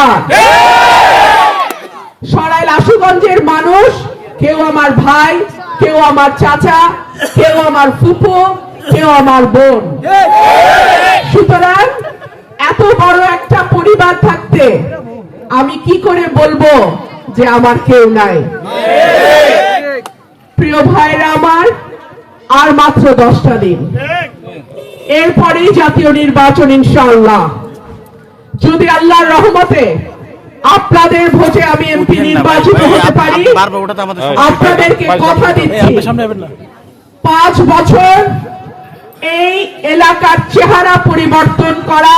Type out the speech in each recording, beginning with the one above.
আমার। সরাইল আশুগঞ্জের মানুষ কেউ আমার ভাই, কেউ আমার চাচা, কেউ আমার ফুফু, কেউ আমার বোন। সুতরাং এত বড় একটা পরিবার থাকতে আমি কি করে বলবো যে আমার কেউ নাই? প্রিয় ভাইরা আমার, আর মাত্র 10টা দিন, এরপরেই জাতীয় নির্বাচন ইনশাআল্লাহ। যদি আল্লাহর রহমতে আপনাদের ভোটে আমি এমপি নির্বাচিত হতে পারি, আপনাদেরকে কথা দিচ্ছি 5 বছর এই এলাকার চেহারা পরিবর্তন করা,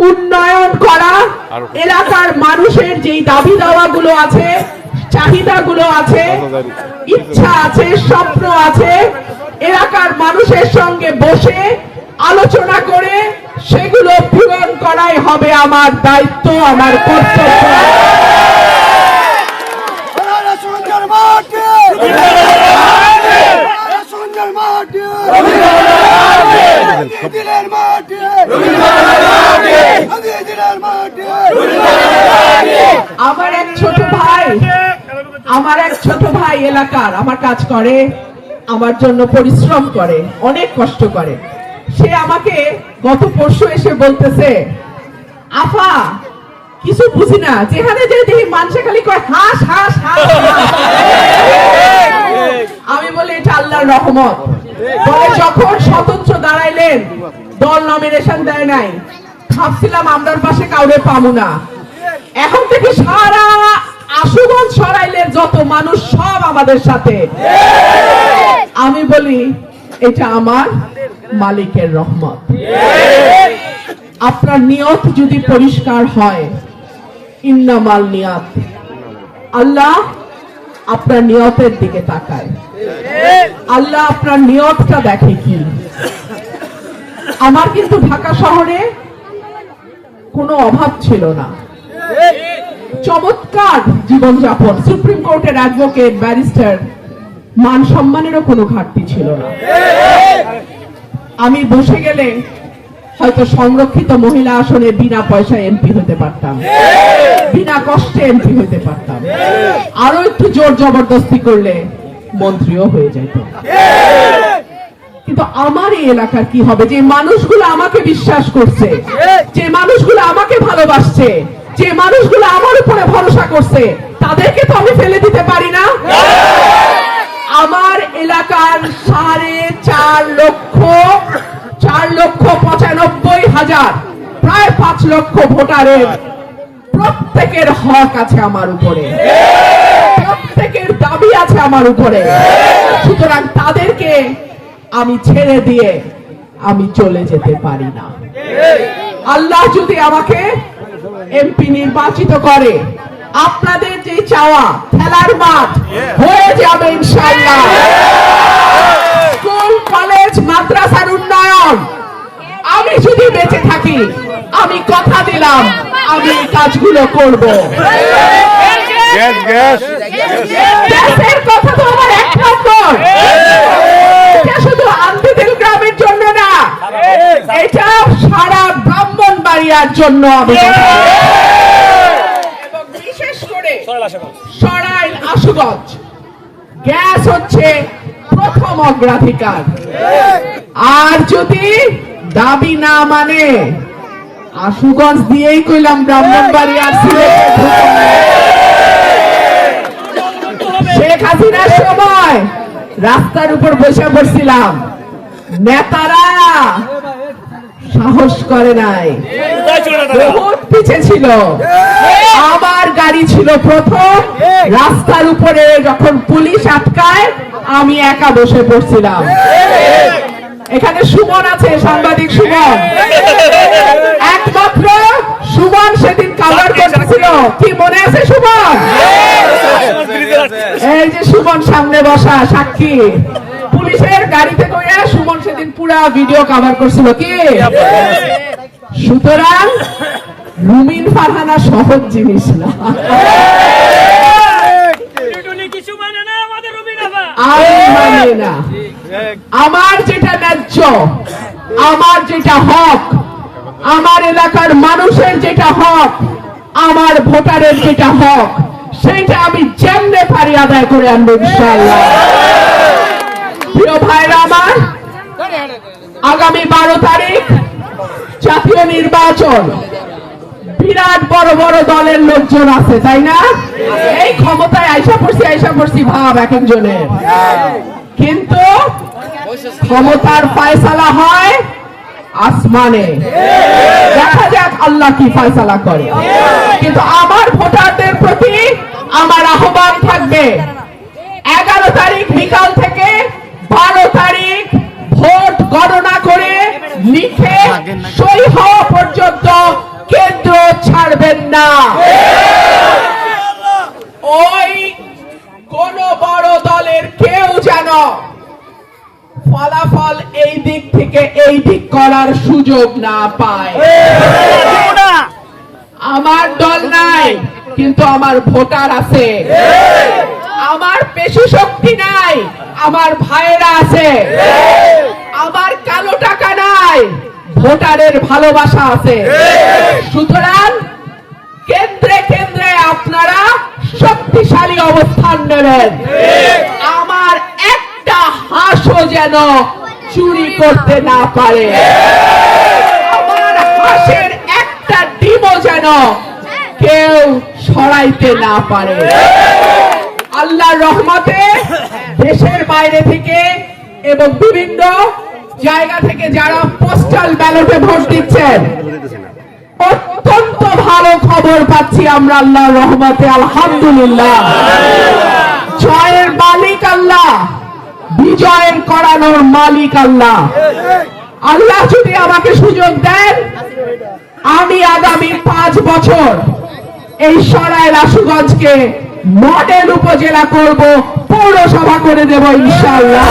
উন্নয়ন করা, এলাকার মানুষের যেই দাবি দাওয়াগুলো আছে, চাহিদাগুলো আছে, ইচ্ছা আছে, স্বপ্ন আছে, এলাকার মানুষের সঙ্গে বসে আলোচনা করে সেগুলো পূরণ করাই হবে আমার দায়িত্ব, আমার কর্তব্য। আমার এক ছোট ভাই এলাকার আমার কাজ করে, আমার জন্য পরিশ্রম করে, অনেক কষ্ট করে। সে আমাকে গত পরশু এসে বলতেছে, আফা কিছু বুঝি না, যেখানে যে দেখি মানুষে খালি কয় হাস হাস হাস। আমি বলি এটা আল্লাহর রহমত। বলে যখন স্বতন্ত্র দাঁড়াইলেন, দল নমিনেশন দেয় নাই, ভাবছিলাম আমরার পাশে কাউরে পাবো না। এখন থেকে সারা আশুগঞ্জ সরাইলের যত মানুষ সব আমাদের সাথে। আমি বলি এটা আমার মালিকের রহমত। আপনার নিয়ত যদি পরিষ্কার হয়, ইন্নামাল নিয়াত, আল্লাহ আপনার নিয়তের দিকে তাকায়, আল্লাহ আপনার নিয়তটা দেখে কি। আমার কিন্তু ঢাকা শহরে কোনো অভাব ছিল না, চমৎকার জীবনযাপন, সুপ্রিম কোর্টের অ্যাডভোকেট, ব্যারিস্টার, মান সম্মানেরও কোনো ঘাটতি ছিল না। আমি বসে গেলে হয়তো সংরক্ষিত মহিলা আসনে বিনা পয়সায় এমপি হতে পারতাম, বিনা কষ্টে এমপি হতে পারতাম, আরো একটু জোর জবরদস্তি করলে মন্ত্রীও হয়ে যেত। কিন্তু আমার এই এলাকার কি হবে? যে মানুষগুলো আমাকে বিশ্বাস করছে, যে মানুষগুলো আমাকে ভালোবাসছে, যে মানুষগুলো আমার উপরে ভরসা করছে, তাদেরকে তো আমি ফেলে দিতে পারি না। আমার এলাকার 4,95,000 প্রায় 5 লক্ষ ভোটারের প্রত্যেকের হক আছে আমার উপরে, প্রত্যেকের দাবি আছে আমার উপরে। সুতরাং তাদেরকে আমি ছেড়ে দিয়ে আমি চলে যেতে পারি না। আল্লাহ যদি আমাকে এমপি নির্বাচিত করে, আপনাদের যে চাওয়া খেলার মাঠ হয়ে যাবে ইনশাআল্লাহ। স্কুল, কলেজ, মাদ্রাসার উন্নয়ন, আমি যদি বেঁচে থাকি আমি কথা দিলাম আমি এই কাজগুলো করব। গ্যাসের কথা তো আমার 1 নম্বর, এটা শুধু আন্দিদিল গ্রামের জন্য না, এটা সারা ব্রাহ্মণবাড়িয়ার জন্য। আমি বিশেষ করে সরাইল আশুগঞ্জ গ্যাস হচ্ছে প্রথম অগ্রাধিকার। আর যদি দাবি না মানে, আশুগঞ্জ দিয়েই কইলাম ব্রাহ্মণবাড়িয়ার শেখ হাসিনার সময় রাস্তার উপর বসে পড়ছিলাম, নেতারা সাহস করে নাই, বহুত পিছে ছিল। আমার গাড়ি ছিল প্রথম, রাস্তার উপরে যখন পুলিশ আটকায় আমি একা বসে পড়ছিলাম। এখানে সুমন আছে, সাংবাদিক সুমন, একমাত্র সুমন সেদিন কাভার করছিল। কি মনে আছে সুমন? এই যে সুমন সামনে বসা সাক্ষী, পুলিশের গাড়িতে করে সুমন সেদিন পুরা ভিডিও কভার করছিল। কি সুতরাং রুমিন ফারহানা সহজ জিনিস না, আমি মানি না। আমার যেটা ন্যায্য, আমার যেটা হক, আমার এলাকার মানুষের যেটা হক, আমার ভোটারের যেটা হক সেইটা আমি যেমনে পারি আদায় করে আনবো ইনশাআল্লাহ। প্রিয় ভাইরা আমার, আগামী 12 তারিখ জাতীয় নির্বাচন। বিরাট বড় বড় দলের লোকজন আছে, তাই না? এই ক্ষমতায় আইসা পড়ছি ভাব এক একজনের, কিন্তু ক্ষমতার ফয়সালা হয় আসমানে। দেখা যাক আল্লাহ কি ফয়সালা করে। কিন্তু আমার ভোটারদের প্রতি আমার আহ্বান থাকবে, 11 তারিখ বিকাল থেকে 12 তারিখ ভোট গণনা করে লিখে সই হওয়া পর্যন্ত কেন্দ্র ছাড়বেন না। ওই কোন বড় দলের কেউ যেন ফলাফল এই দিক থেকে এই দিক করার সুযোগ না পায়। আমার দল নাই, কিন্তু আমার ভোটার আছে। আমার পেশি শক্তি নাই, আমার ভাইয়েরা আছে। আমার কালো টাকা নাই, ভোটারের ভালোবাসা আছে। সুতরাং কেন্দ্রে কেন্দ্রে আপনারা শক্তিশালী অবস্থান নেবেন। আমার একটা হাঁসও যেন চুরি করতে না পারে, আমার হাঁসের একটা ডিমও যেন কেউ সরাইতে না পারে। আল্লাহর রহমতে দেশের বাইরে থেকে এবং বিভিন্ন জায়গা থেকে যারা পোস্টাল ব্যালটে ভোট দিচ্ছেন, অত্যন্ত ভালো খবর পাচ্ছি আমরা আল্লাহর রহমতে, আলহামদুলিল্লাহ। জয়ের মালিক আল্লাহ, বিজয়ের করানোর মালিক আল্লাহ। আল্লাহ যদি আমাকে সুযোগ দেন, আমি আগামী 5 বছর এই সরাইল আশুগঞ্জকে মডেল উপজেলা করব, পৌরসভা করে দেব ইনশাআল্লাহ।